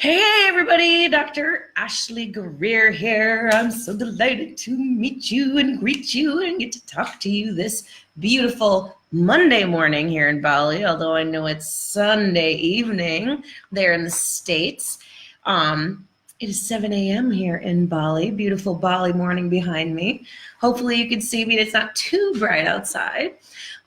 Hey everybody, Dr. Ashley Greer here. I'm so delighted to meet you and greet you and get to talk to you this beautiful Monday morning here in Bali, although I know it's Sunday evening there in the States. It is 7 a.m. here in Bali, beautiful Bali morning behind me. Hopefully you can see me. It's not too bright outside,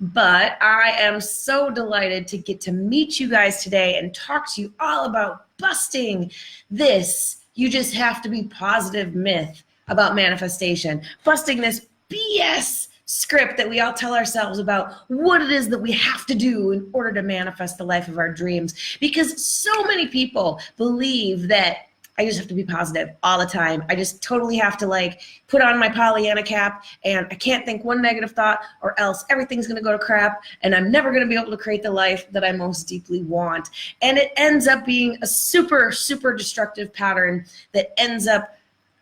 but I am so delighted to get to meet you guys today and talk to you all about busting this "you just have to be positive" myth about manifestation, busting this BS script that we all tell ourselves about what it is that we have to do in order to manifest the life of our dreams. Because so many people believe that I just have to be positive all the time. I just totally have to put on my Pollyanna cap and I can't think one negative thought or else everything's gonna go to crap and I'm never gonna be able to create the life that I most deeply want. And it ends up being a super, super destructive pattern that ends up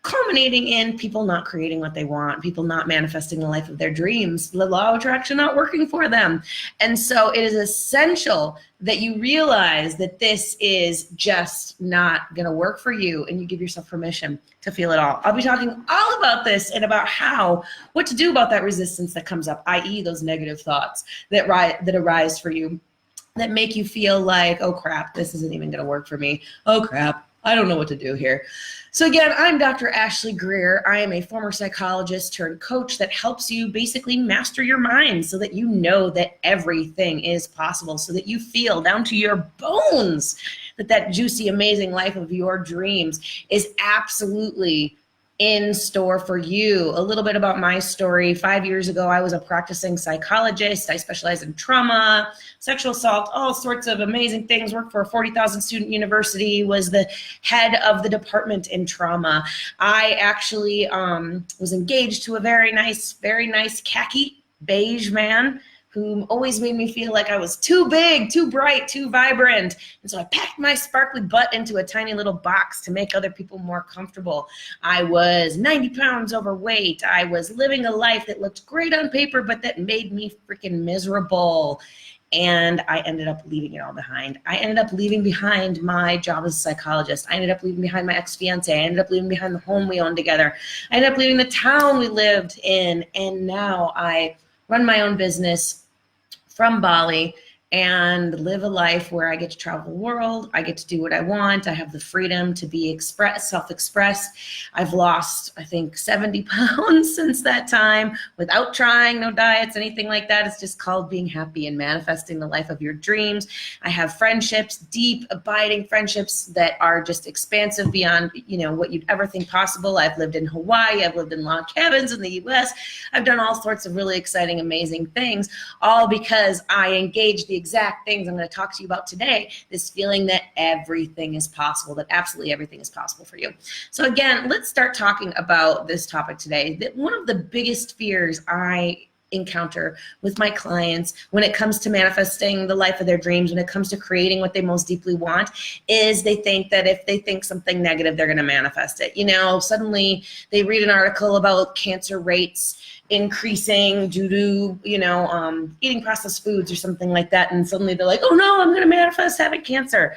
culminating in people not creating what they want, people not manifesting the life of their dreams, the law of attraction not working for them. And so it is essential that you realize that this is just not going to work for you and you give yourself permission to feel it all. I'll be talking all about this and about what to do about that resistance that comes up, i.e. those negative thoughts that arise for you that make you feel like, oh crap, this isn't even going to work for me. Oh crap, I don't know what to do here. So again, I'm Dr. Ashley Greer. I am a former psychologist turned coach that helps you basically master your mind so that you know that everything is possible, so that you feel down to your bones that juicy, amazing life of your dreams is absolutely in store for you. A little bit about my story. 5 years ago, I was a practicing psychologist. I specialized in trauma, sexual assault, all sorts of amazing things. Worked for a 40,000 student university, was the head of the department in trauma. I actually was engaged to a very nice khaki beige man who always made me feel like I was too big, too bright, too vibrant. And so I packed my sparkly butt into a tiny little box to make other people more comfortable. I was 90 pounds overweight. I was living a life that looked great on paper, but that made me freaking miserable. And I ended up leaving it all behind. I ended up leaving behind my job as a psychologist. I ended up leaving behind my ex-fiance. I ended up leaving behind the home we owned together. I ended up leaving the town we lived in. And now I run my own business from Bali and live a life where I get to travel the world. I get to do what I want. I have the freedom to be self-expressed. I've lost, I think, 70 pounds since that time without trying, no diets, anything like that. It's just called being happy and manifesting the life of your dreams. I have friendships, deep, abiding friendships that are just expansive beyond, what you'd ever think possible. I've lived in Hawaii. I've lived in log cabins in the US. I've done all sorts of really exciting, amazing things, all because I engaged the exact things I'm going to talk to you about today, this feeling that everything is possible, that absolutely everything is possible for you. So again, let's start talking about this topic today. That one of the biggest fears I encounter with my clients when it comes to manifesting the life of their dreams, when it comes to creating what they most deeply want, is they think that if they think something negative, they're going to manifest it. Suddenly they read an article about cancer rates increasing due to, eating processed foods or something like that. And suddenly they're like, oh no, I'm going to manifest having cancer.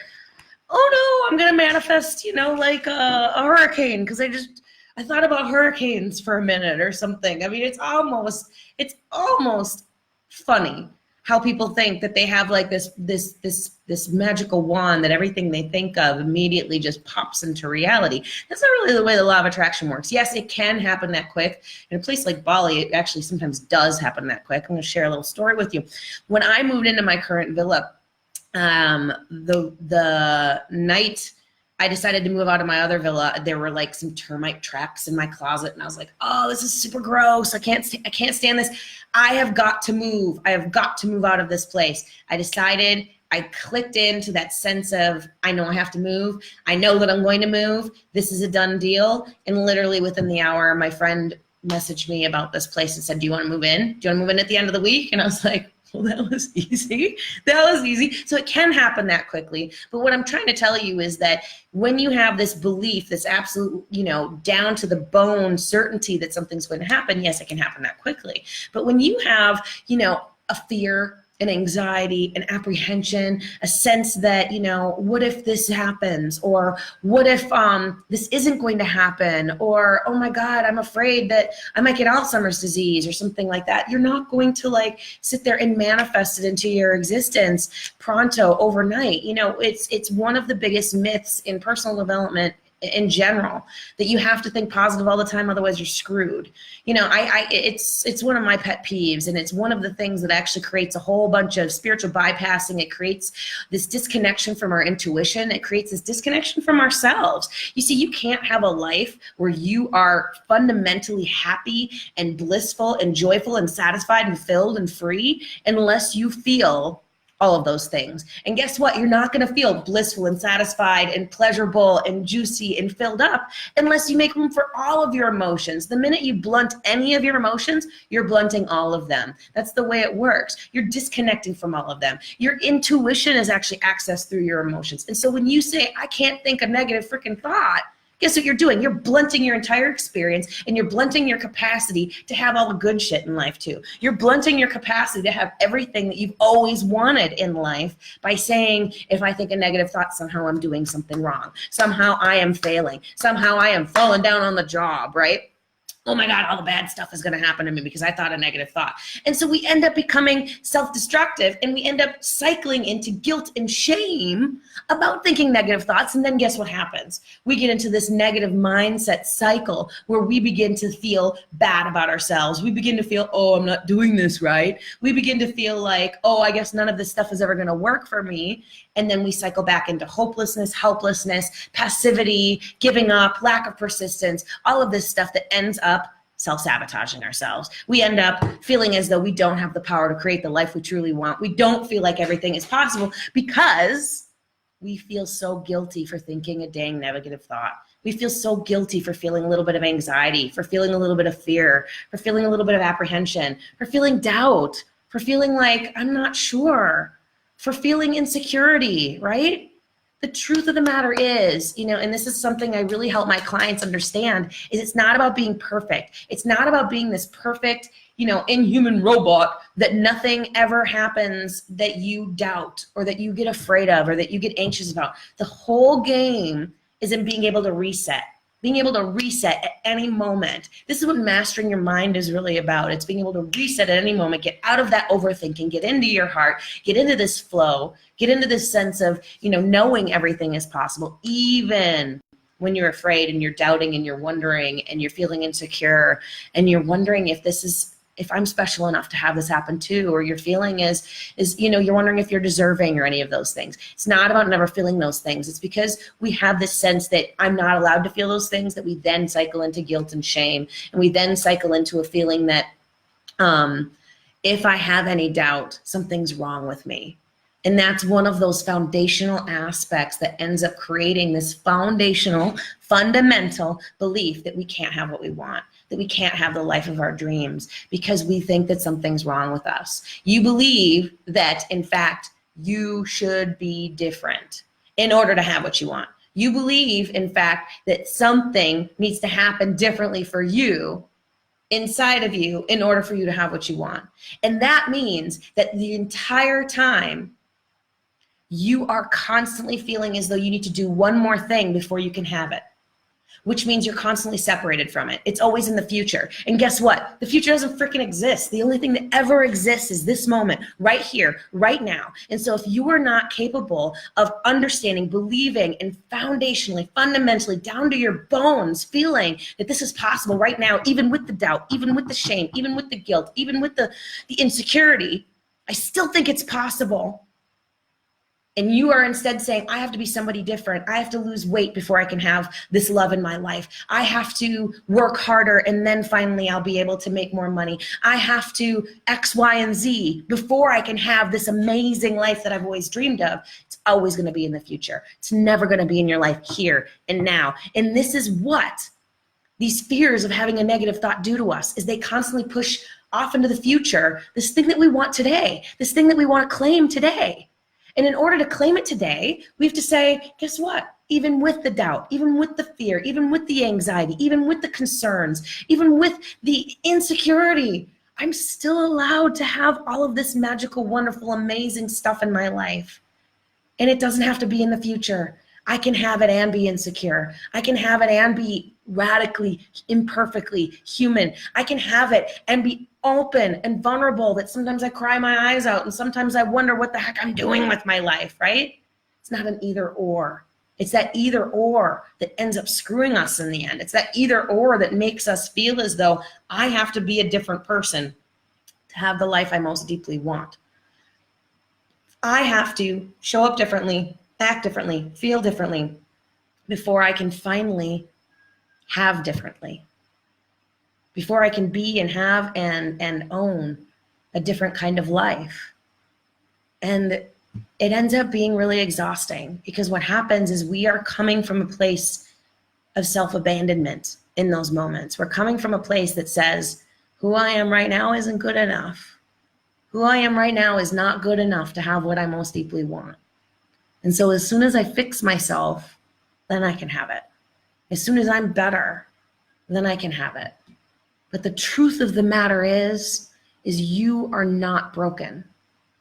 Oh no, I'm going to manifest, a hurricane. Cause I thought about hurricanes for a minute or something. I mean, it's almost funny how people think that they have this magical wand that everything they think of immediately just pops into reality. That's not really the way the law of attraction works. Yes, it can happen that quick. In a place like Bali, it actually sometimes does happen that quick. I'm going to share a little story with you. When I moved into my current villa, the night I decided to move out of my other villa, there were some termite traps in my closet, and I was like, oh, this is super gross. I can't stand this. I have got to move. I have got to move out of this place. I decided, I clicked into that sense of, I know I have to move. I know that I'm going to move. This is a done deal. And literally within the hour, my friend messaged me about this place and said, do you want to move in? Do you want to move in at the end of the week? And I was like, well, that was easy. So it can happen that quickly. But what I'm trying to tell you is that when you have this belief, this absolute, down to the bone certainty that something's going to happen, yes, it can happen that quickly. But when you have, a fear, an anxiety, an apprehension, a sense that, what if this happens? Or what if this isn't going to happen? Or, oh my God, I'm afraid that I might get Alzheimer's disease or something like that. You're not going to sit there and manifest it into your existence pronto overnight. It's one of the biggest myths in personal development in general, that you have to think positive all the time, otherwise you're screwed. It's one of my pet peeves, and it's one of the things that actually creates a whole bunch of spiritual bypassing. It creates this disconnection from our intuition. It creates this disconnection from ourselves. You see, you can't have a life where you are fundamentally happy and blissful and joyful and satisfied and filled and free unless you feel all of those things. And guess what? You're not going to feel blissful and satisfied and pleasurable and juicy and filled up unless you make room for all of your emotions. The minute you blunt any of your emotions, you're blunting all of them. That's the way it works. You're disconnecting from all of them. Your intuition is actually accessed through your emotions. And so when you say, I can't think a negative freaking thought, guess what you're doing? You're blunting your entire experience, and you're blunting your capacity to have all the good shit in life too. You're blunting your capacity to have everything that you've always wanted in life by saying, if I think a negative thought, somehow I'm doing something wrong. Somehow I am failing. Somehow I am falling down on the job, right? Oh my God, all the bad stuff is going to happen to me because I thought a negative thought. And so we end up becoming self-destructive, and we end up cycling into guilt and shame about thinking negative thoughts. And then guess what happens? We get into this negative mindset cycle where we begin to feel bad about ourselves. We begin to feel, oh, I'm not doing this right. We begin to feel like, oh, I guess none of this stuff is ever going to work for me. And then we cycle back into hopelessness, helplessness, passivity, giving up, lack of persistence, all of this stuff that ends up self-sabotaging ourselves. We end up feeling as though we don't have the power to create the life we truly want. We don't feel like everything is possible because we feel so guilty for thinking a dang negative thought. We feel so guilty for feeling a little bit of anxiety, for feeling a little bit of fear, for feeling a little bit of apprehension, for feeling doubt, for feeling like I'm not sure, for feeling insecurity, right? The truth of the matter is, and this is something I really help my clients understand, is it's not about being perfect. It's not about being this perfect, inhuman robot that nothing ever happens that you doubt or that you get afraid of or that you get anxious about. The whole game is in being able to reset. Being able to reset at any moment. This is what mastering your mind is really about. It's being able to reset at any moment, get out of that overthinking, get into your heart, get into this flow, get into this sense of, knowing everything is possible, even when you're afraid and you're doubting and you're wondering and you're feeling insecure and you're wondering if I'm special enough to have this happen too, or your feeling is you're wondering if you're deserving or any of those things. It's not about never feeling those things. It's because we have this sense that I'm not allowed to feel those things that we then cycle into guilt and shame. And we then cycle into a feeling that if I have any doubt, something's wrong with me. And that's one of those foundational aspects that ends up creating this fundamental belief that we can't have what we want, that we can't have the life of our dreams because we think that something's wrong with us. You believe that, in fact, you should be different in order to have what you want. You believe, in fact, that something needs to happen differently for you inside of you in order for you to have what you want. And that means that the entire time you are constantly feeling as though you need to do one more thing before you can have it, which means you're constantly separated from it. It's always in the future. And guess what? The future doesn't freaking exist. The only thing that ever exists is this moment, right here, right now. And so if you are not capable of understanding, believing, and foundationally, fundamentally, down to your bones, feeling that this is possible right now, even with the doubt, even with the shame, even with the guilt, even with the insecurity, I still think it's possible. And you are instead saying, I have to be somebody different. I have to lose weight before I can have this love in my life. I have to work harder and then finally I'll be able to make more money. I have to X, Y, and Z before I can have this amazing life that I've always dreamed of. It's always going to be in the future. It's never going to be in your life here and now. And this is what these fears of having a negative thought do to us, is they constantly push off into the future this thing that we want today, this thing that we want to claim today. And in order to claim it today, we have to say, guess what? Even with the doubt, even with the fear, even with the anxiety, even with the concerns, even with the insecurity, I'm still allowed to have all of this magical, wonderful, amazing stuff in my life. And it doesn't have to be in the future. I can have it and be insecure. I can have it and be radically, imperfectly human. I can have it and be open and vulnerable, that sometimes I cry my eyes out and sometimes I wonder what the heck I'm doing with my life, right? It's not an either or. It's that either or that ends up screwing us in the end. It's that either or that makes us feel as though I have to be a different person to have the life I most deeply want. I have to show up differently, act differently, feel differently before I can finally have differently. Before I can be and have and own a different kind of life. And it ends up being really exhausting, because what happens is we are coming from a place of self-abandonment in those moments. We're coming from a place that says, who I am right now isn't good enough. Who I am right now is not good enough to have what I most deeply want. And so as soon as I fix myself, then I can have it. As soon as I'm better, then I can have it. But the truth of the matter is you are not broken.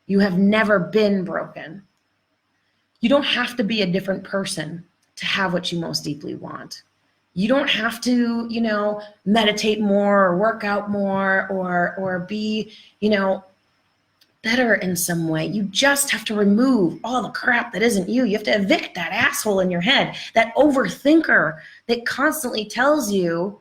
You have never been broken. You don't have to be a different person to have what you most deeply want. You don't have to, meditate more or work out more or be, better in some way. You just have to remove all the crap that isn't you. You have to evict that asshole in your head, that overthinker that constantly tells you,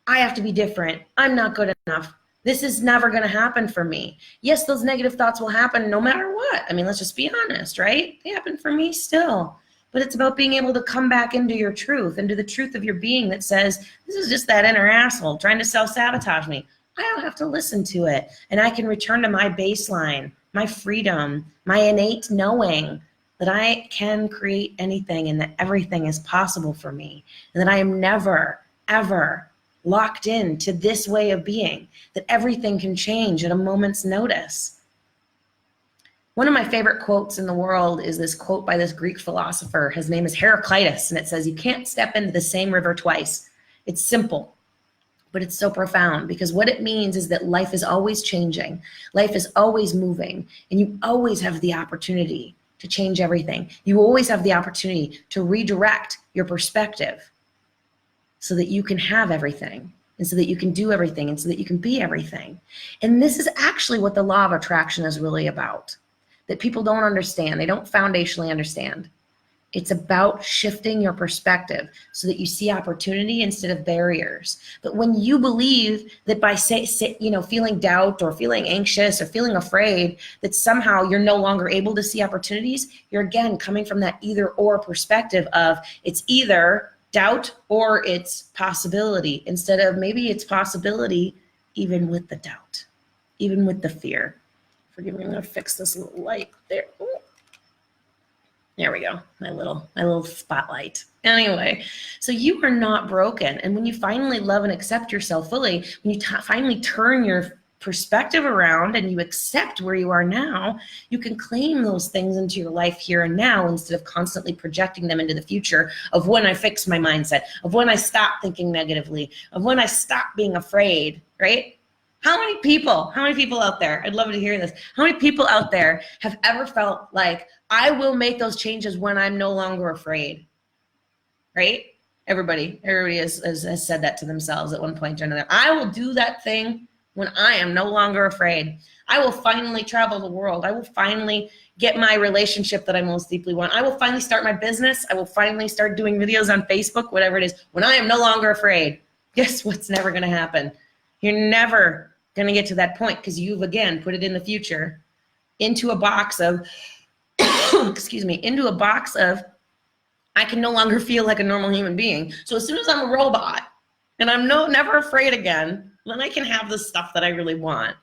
I have to be different. I'm not good enough. This is never going to happen for me. Yes, those negative thoughts will happen no matter what. I mean, let's just be honest, right? They happen for me still. But it's about being able to come back into your truth, into the truth of your being that says, this is just that inner asshole trying to self-sabotage me. I don't have to listen to it. And I can return to my baseline, my freedom, my innate knowing that I can create anything and that everything is possible for me. And that I am never, ever locked in to this way of being, that everything can change at a moment's notice. One of my favorite quotes in the world is this quote by this Greek philosopher. His name is Heraclitus, and it says, you can't step into the same river twice. It's simple, but it's so profound, because what it means is that life is always changing. Life is always moving, and you always have the opportunity to change everything. You always have the opportunity to redirect your perspective so that you can have everything, and so that you can do everything, and so that you can be everything. And this is actually what the law of attraction is really about, that people don't understand. They don't foundationally understand. It's about shifting your perspective so that you see opportunity instead of barriers. But when you believe that by feeling doubt or feeling anxious or feeling afraid, that somehow you're no longer able to see opportunities, you're again coming from that either or perspective of it's either doubt or it's possibility, instead of maybe it's possibility even with the doubt, even with the fear. Forgive me, I'm gonna fix this little light there. Ooh. There we go, my little spotlight. Anyway, so you are not broken. And when you finally love and accept yourself fully, when you finally turn your perspective around and you accept where you are now, you can claim those things into your life here and now, instead of constantly projecting them into the future of when I fix my mindset, of when I stop thinking negatively, of when I stop being afraid, right? How many people out there, I'd love to hear this, how many people out there have ever felt like, I will make those changes when I'm no longer afraid, right? Everybody has said that to themselves at one point or another. I will do that thing when I am no longer afraid. I will finally travel the world. I will finally get my relationship that I most deeply want. I will finally start my business. I will finally start doing videos on Facebook, whatever it is, when I am no longer afraid. Guess what's never going to happen? You're never going to get to that point, because you've again put it in the future into a box of into a box of I can no longer feel like a normal human being. So as soon as I'm a robot and I'm never afraid again, then I can have the stuff that I really want.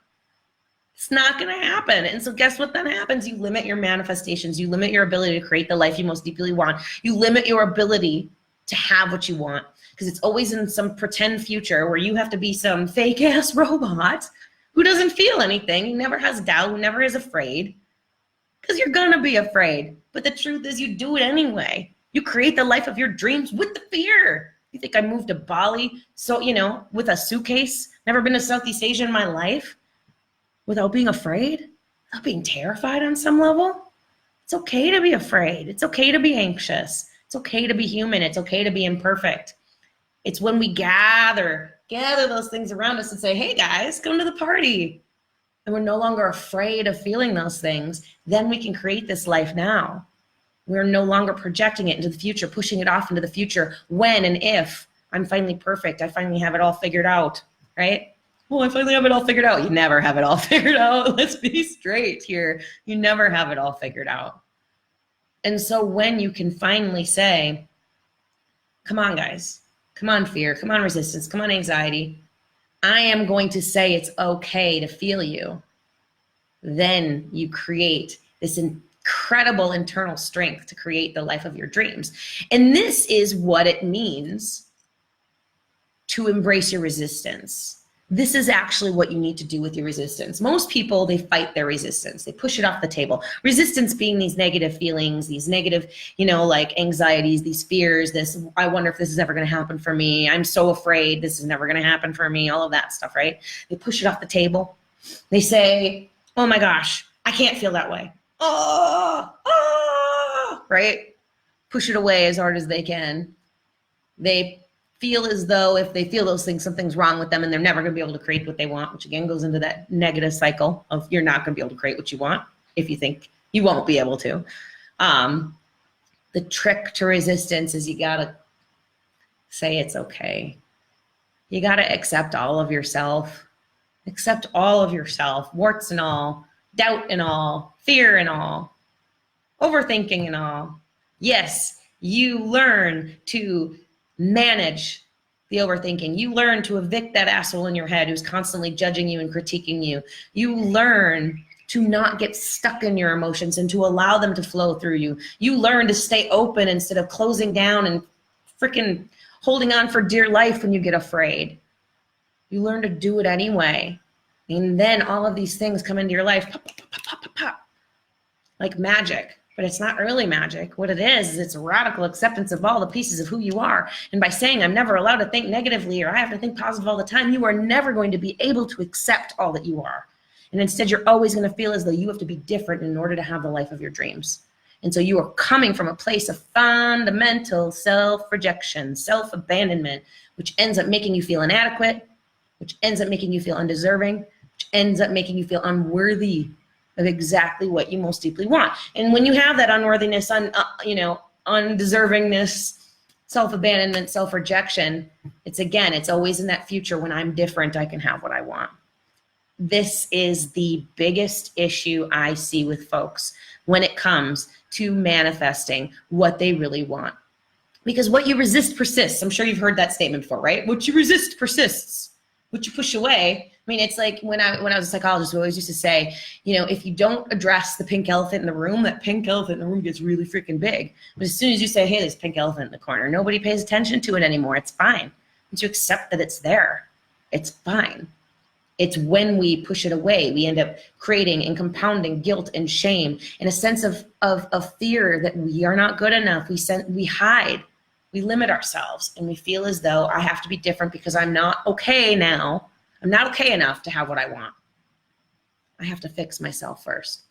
It's not going to happen. And so guess what then happens? You limit your manifestations. You limit your ability to create the life you most deeply want. You limit your ability to have what you want, because it's always in some pretend future where you have to be some fake ass robot who doesn't feel anything, who never has doubt, who never is afraid, because you're gonna be afraid. But the truth is you do it anyway. You create the life of your dreams with the fear. You think I moved to Bali with a suitcase, never been to Southeast Asia in my life? without being afraid, without being terrified on some level. It's okay to be afraid. It's okay to be anxious. It's okay to be human. It's okay to be imperfect. It's when we gather those things around us and say, hey guys, come to the party. And we're no longer afraid of feeling those things, then we can create this life now. We're no longer projecting it into the future, pushing it off into the future when and if I'm finally perfect. I finally have it all figured out, right? Well, I finally have it all figured out. You never have it all figured out. Let's be straight here. You never have it all figured out. And so when you can finally say, come on, guys, come on, fear, come on, resistance, come on, anxiety, I am going to say it's okay to feel you, then you create this incredible internal strength to create the life of your dreams. And this is what it means to embrace your resistance. This is actually what you need to do with your resistance. Most people, they fight their resistance. They push it off the table. Resistance being these negative feelings, these negative, like anxieties, these fears, this, I wonder if this is ever going to happen for me. I'm so afraid this is never going to happen for me. All of that stuff, right? They push it off the table. They say, oh my gosh, I can't feel that way. Right? Push it away as hard as they can. They feel as though if they feel those things, something's wrong with them and they're never going to be able to create what they want, which again goes into that negative cycle of you're not going to be able to create what you want if you think you won't be able to. The trick to resistance is you got to say it's okay. You got to accept all of yourself. Accept all of yourself, warts and all, doubt and all, fear and all, overthinking and all. Yes, you learn to manage the overthinking. You learn to evict that asshole in your head who's constantly judging you and critiquing you. You learn to not get stuck in your emotions and to allow them to flow through you. You learn to stay open instead of closing down and freaking holding on for dear life when you get afraid. You learn to do it anyway. And then all of these things come into your life, pop, pop, pop, pop, pop, pop, like magic. But it's not really magic. What it is it's a radical acceptance of all the pieces of who you are. And by saying I'm never allowed to think negatively or I have to think positive all the time, you are never going to be able to accept all that you are. And instead, you're always going to feel as though you have to be different in order to have the life of your dreams. And so you are coming from a place of fundamental self-rejection, self-abandonment, which ends up making you feel inadequate, which ends up making you feel undeserving, which ends up making you feel unworthy of exactly what you most deeply want. And when you have that unworthiness, undeservingness, self-abandonment, self-rejection, it's always in that future when I'm different, I can have what I want. This is the biggest issue I see with folks when it comes to manifesting what they really want. Because what you resist persists. I'm sure you've heard that statement before, right? What you resist persists. What you push away. I mean, it's like when I was a psychologist, we always used to say, if you don't address the pink elephant in the room, that pink elephant in the room gets really freaking big. But as soon as you say, hey, there's a pink elephant in the corner, nobody pays attention to it anymore. It's fine. Once you accept that it's there, it's fine. It's when we push it away, we end up creating and compounding guilt and shame and a sense of fear that we are not good enough. We hide, we limit ourselves, and we feel as though I have to be different because I'm not okay now. I'm not okay enough to have what I want. I have to fix myself first.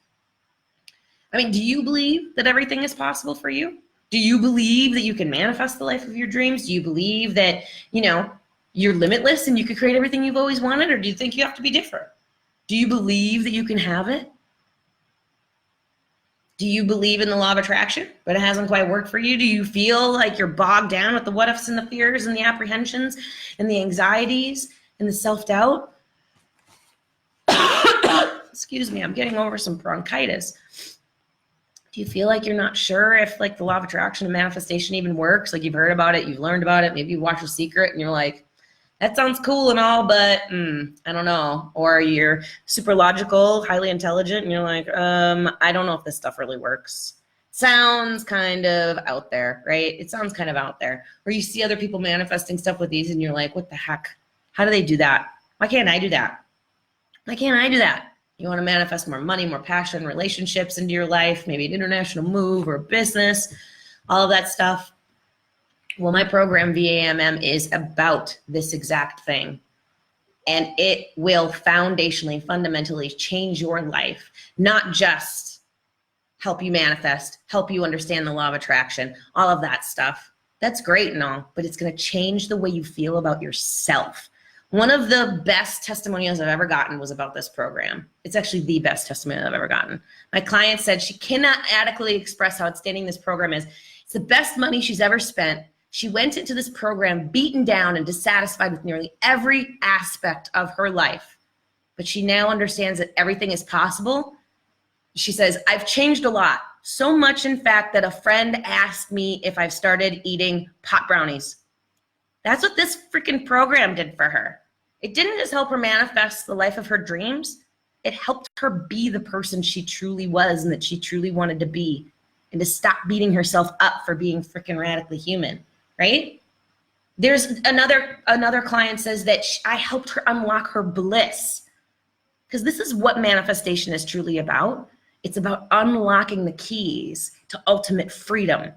I mean, do you believe that everything is possible for you? Do you believe that you can manifest the life of your dreams? Do you believe that, you're limitless and you can create everything you've always wanted? Or do you think you have to be different? Do you believe that you can have it? Do you believe in the law of attraction, but it hasn't quite worked for you? Do you feel like you're bogged down with the what ifs and the fears and the apprehensions and the anxieties and the self-doubt? Excuse me, I'm getting over some bronchitis. Do you feel like you're not sure if the law of attraction and manifestation even works? Like you've heard about it, you've learned about it, maybe you watched The Secret and you're like, that sounds cool and all, but I don't know. Or you're super logical, highly intelligent, and you're like, I don't know if this stuff really works. Sounds kind of out there, right? It sounds kind of out there. Or you see other people manifesting stuff with these and you're like, what the heck? How do they do that? Why can't I do that? Why can't I do that? You want to manifest more money, more passion, relationships into your life, maybe an international move or a business, all of that stuff. Well, my program, VAMM, is about this exact thing. and it will foundationally, fundamentally change your life, not just help you manifest, help you understand the law of attraction, all of that stuff. That's great and all, but it's going to change the way you feel about yourself. One of the best testimonials I've ever gotten was about this program. It's actually the best testimonial I've ever gotten. My client said she cannot adequately express how outstanding this program is. It's the best money she's ever spent. She went into this program beaten down and dissatisfied with nearly every aspect of her life, but she now understands that everything is possible. She says, I've changed a lot. So much, in fact, that a friend asked me if I've started eating pot brownies. That's what this freaking program did for her. It didn't just help her manifest the life of her dreams. It helped her be the person she truly was and that she truly wanted to be, and to stop beating herself up for being freaking radically human, right? There's another client says that I helped her unlock her bliss, because this is what manifestation is truly about. It's about unlocking the keys to ultimate freedom,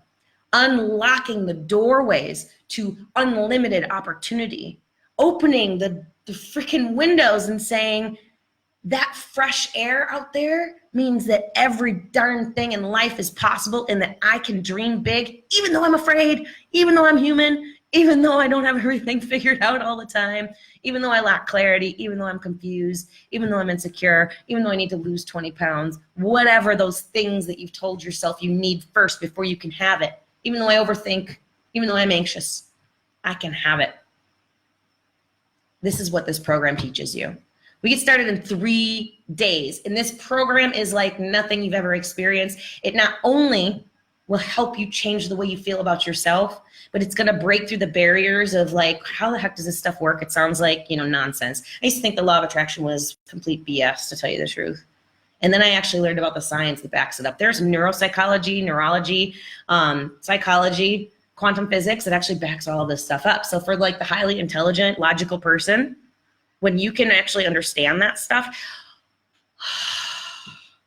unlocking the doorways to unlimited opportunity, opening the freaking windows and saying that fresh air out there means that every darn thing in life is possible, and that I can dream big, even though I'm afraid, even though I'm human, even though I don't have everything figured out all the time, even though I lack clarity, even though I'm confused, even though I'm insecure, even though I need to lose 20 pounds, whatever those things that you've told yourself you need first before you can have it, even though I overthink, even though I'm anxious, I can have it. This is what this program teaches you. We get started in 3 days, and this program is like nothing you've ever experienced. It not only will help you change the way you feel about yourself, but it's going to break through the barriers of like, how the heck does this stuff work? It sounds like, nonsense. I used to think the law of attraction was complete BS, to tell you the truth. And then I actually learned about the science that backs it up. There's neuro psychology, neurology, psychology, quantum physics that actually backs all of this stuff up. So for like the highly intelligent, logical person, when you can actually understand that stuff,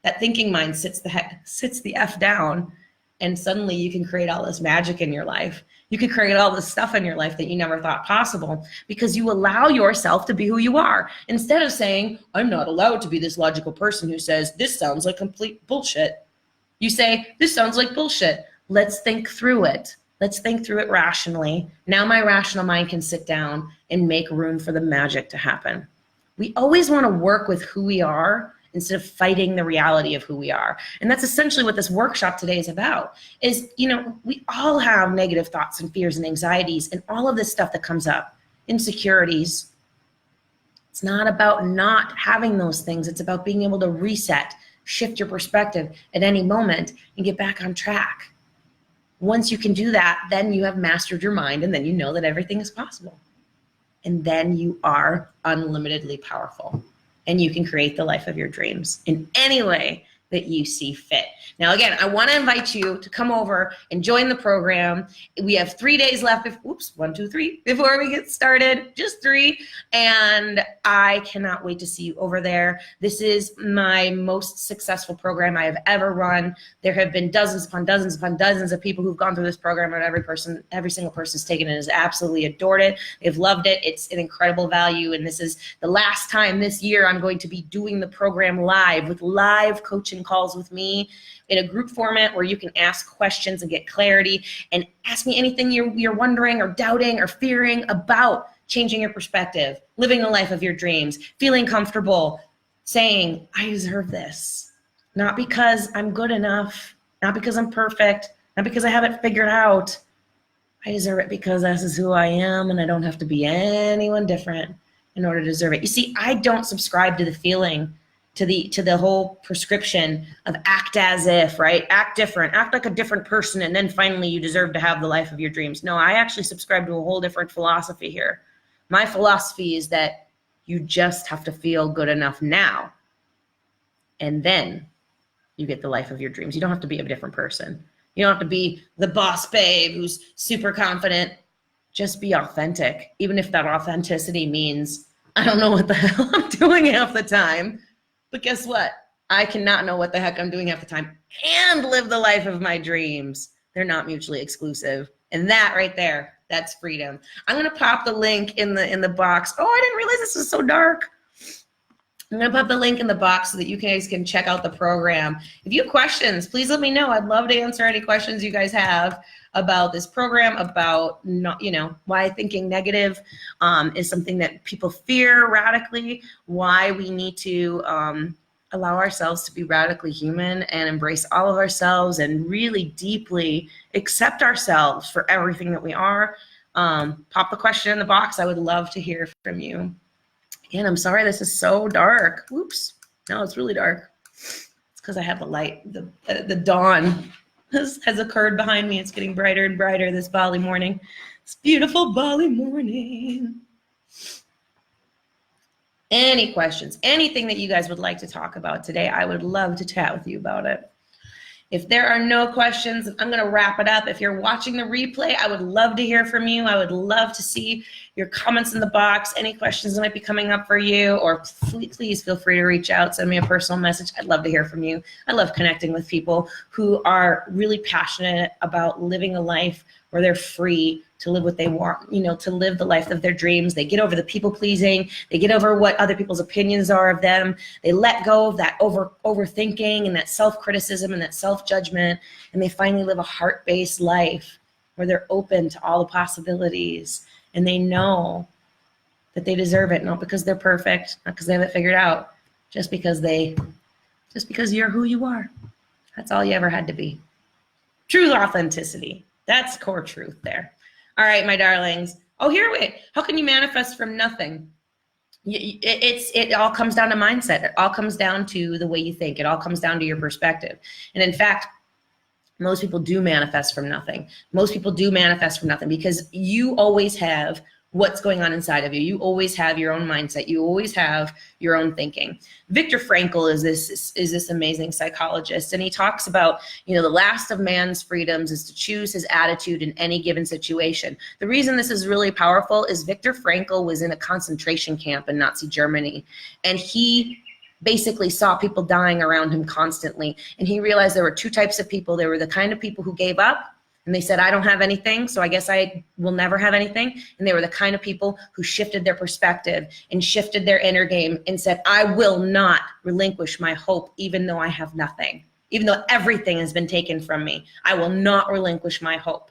that thinking mind sits the F down, and suddenly you can create all this magic in your life. You can create all this stuff in your life that you never thought possible, because you allow yourself to be who you are. Instead of saying, I'm not allowed to be this logical person who says, this sounds like complete bullshit. You say, this sounds like bullshit. Let's think through it. Let's think through it rationally. Now my rational mind can sit down and make room for the magic to happen. We always want to work with who we are instead of fighting the reality of who we are. And that's essentially what this workshop today is about, is, we all have negative thoughts and fears and anxieties and all of this stuff that comes up, insecurities. It's not about not having those things. It's about being able to reset, shift your perspective at any moment and get back on track. Once you can do that, then you have mastered your mind, and then you know that everything is possible. And then you are unlimitedly powerful, and you can create the life of your dreams in any way that you see fit. Now, again, I want to invite you to come over and join the program. We have 3 days left. Before we get started, just 3. And I cannot wait to see you over there. This is my most successful program I have ever run. There have been dozens upon dozens upon dozens of people who've gone through this program, and every single person's taken it, has absolutely adored it. They've loved it. It's an incredible value. And this is the last time this year I'm going to be doing the program live, with live coaching calls with me in a group format where you can ask questions and get clarity, and ask me anything you're wondering or doubting or fearing about changing your perspective, living the life of your dreams, feeling comfortable, saying, I deserve this. Not because I'm good enough, not because I'm perfect, not because I have it figured out. I deserve it because this is who I am, and I don't have to be anyone different in order to deserve it. You see, I don't subscribe to the feeling, to the whole prescription of act as if, right? Act different, act like a different person, and then finally you deserve to have the life of your dreams. No, I actually subscribe to a whole different philosophy here. My philosophy is that you just have to feel good enough now, and then you get the life of your dreams. You don't have to be a different person. You don't have to be the boss babe who's super confident. Just be authentic, even if that authenticity means I don't know what the hell I'm doing half the time. But guess what? I cannot know what the heck I'm doing half the time and live the life of my dreams. They're not mutually exclusive. And that right there That's freedom. I'm going to pop the link in the box. Oh, I didn't realize this was so dark. I'm going to put the link in the box so that you guys can check out the program. If you have questions, please let me know. I'd love to answer any questions you guys have about this program, about not, why thinking negative is something that people fear radically, why we need to allow ourselves to be radically human and embrace all of ourselves and really deeply accept ourselves for everything that we are. Pop the question in the box. I would love to hear from you. Again, I'm sorry this is so dark. Whoops. No, it's really dark. It's because I have the light. The dawn has occurred behind me. It's getting brighter and brighter this Bali morning. It's beautiful Bali morning. Any questions, anything that you guys would like to talk about today, I would love to chat with you about it. If there are no questions, I'm going to wrap it up. If you're watching the replay, I would love to hear from you. I would love to see your comments in the box, any questions that might be coming up for you, or please feel free to reach out, send me a personal message. I'd love to hear from you. I love connecting with people who are really passionate about living a life where they're free to live what they want, to live the life of their dreams. They get over the people pleasing. They get over what other people's opinions are of them. They let go of that overthinking and that self-criticism and that self-judgment. And they finally live a heart-based life where they're open to all the possibilities. And they know that they deserve it, not because they're perfect, not because they have it figured out, just because you're who you are. That's all you ever had to be. True authenticity. That's core truth there. All right, my darlings. Oh, how can you manifest from nothing? It all comes down to mindset. It all comes down to the way you think. It all comes down to your perspective. And in fact, most people do manifest from nothing. Most people do manifest from nothing because you always have what's going on inside of you. You always have your own mindset. You always have your own thinking. Viktor Frankl is this amazing psychologist, and he talks about, the last of man's freedoms is to choose his attitude in any given situation. The reason this is really powerful is Viktor Frankl was in a concentration camp in Nazi Germany, and he basically saw people dying around him constantly, and he realized there were two types of people. There were the kind of people who gave up, and they said, I don't have anything, so I guess I will never have anything. And they were the kind of people who shifted their perspective and shifted their inner game and said, I will not relinquish my hope even though I have nothing. Even though everything has been taken from me, I will not relinquish my hope.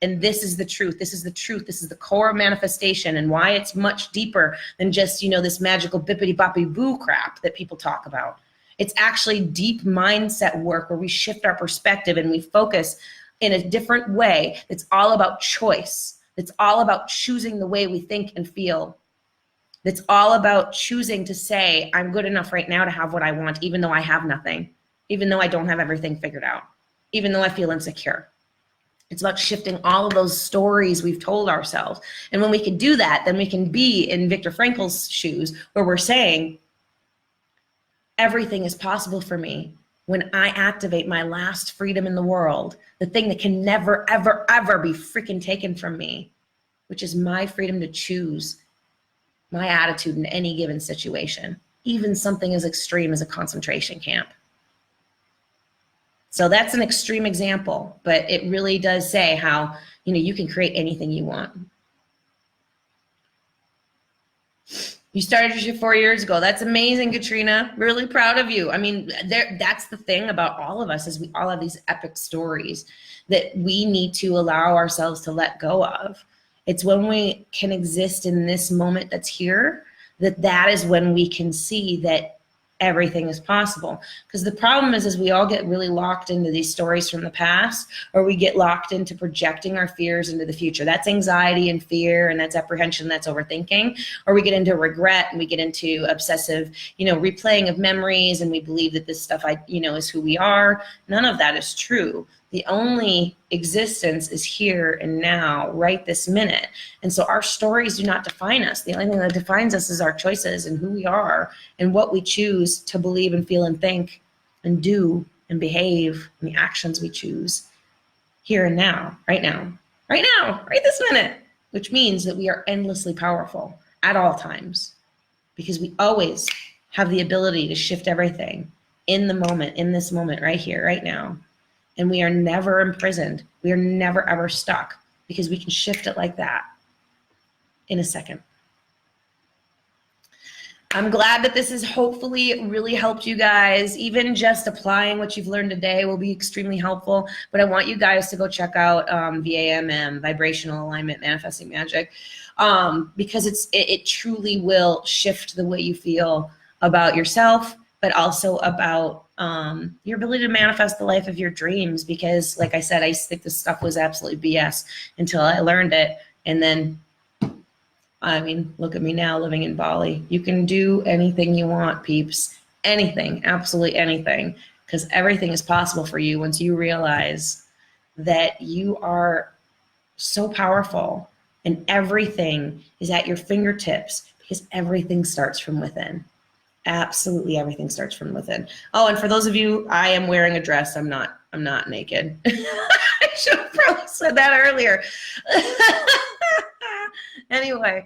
And this is the truth. This is the truth. This is the core of manifestation and why it's much deeper than just, this magical bippity-boppy-boo crap that people talk about. It's actually deep mindset work where we shift our perspective and we focus in a different way. It's all about choice. It's all about choosing the way we think and feel. It's all about choosing to say, I'm good enough right now to have what I want, even though I have nothing, even though I don't have everything figured out, even though I feel insecure. It's about shifting all of those stories we've told ourselves. And when we can do that, then we can be in Viktor Frankl's shoes where we're saying, everything is possible for me when I activate my last freedom in the world, the thing that can never, ever, ever be freaking taken from me, which is my freedom to choose my attitude in any given situation, even something as extreme as a concentration camp. So that's an extreme example, but it really does say how, you can create anything you want. You started your shit 4 years ago. That's amazing, Katrina. Really proud of you. I mean, that's the thing about all of us is we all have these epic stories that we need to allow ourselves to let go of. It's when we can exist in this moment that's here, that is when we can see that everything is possible. Because the problem is we all get really locked into these stories from the past, or we get locked into projecting our fears into the future. That's anxiety and fear, and that's apprehension, that's overthinking. Or we get into regret and we get into obsessive, replaying of memories, and we believe that this stuff, is who we are. None of that is true. The only existence is here and now, right this minute. And so our stories do not define us. The only thing that defines us is our choices and who we are and what we choose to believe and feel and think and do and behave and the actions we choose here and now, right this minute, which means that we are endlessly powerful at all times because we always have the ability to shift everything in the moment, in this moment, right here, right now. And we are never imprisoned. We are never, ever stuck. because we can shift it like that in a second. I'm glad that this has hopefully really helped you guys. Even just applying what you've learned today will be extremely helpful. But I want you guys to go check out VAMM, Vibrational Alignment Manifesting Magic, because it truly will shift the way you feel about yourself, but also about your ability to manifest the life of your dreams. Because like I said, I used to think this stuff was absolutely BS until I learned it. And then, I mean, look at me now living in Bali. You can do anything you want, peeps. Anything, absolutely anything. Because everything is possible for you once you realize that you are so powerful and everything is at your fingertips, because everything starts from within. Absolutely everything starts from within. Oh, and for those of you, I am wearing a dress. I'm not naked. I should have probably said that earlier. Anyway,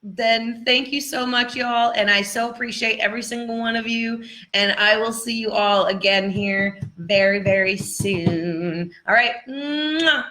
then thank you so much, y'all. And I so appreciate every single one of you. And I will see you all again here very, very soon. All right. Mwah.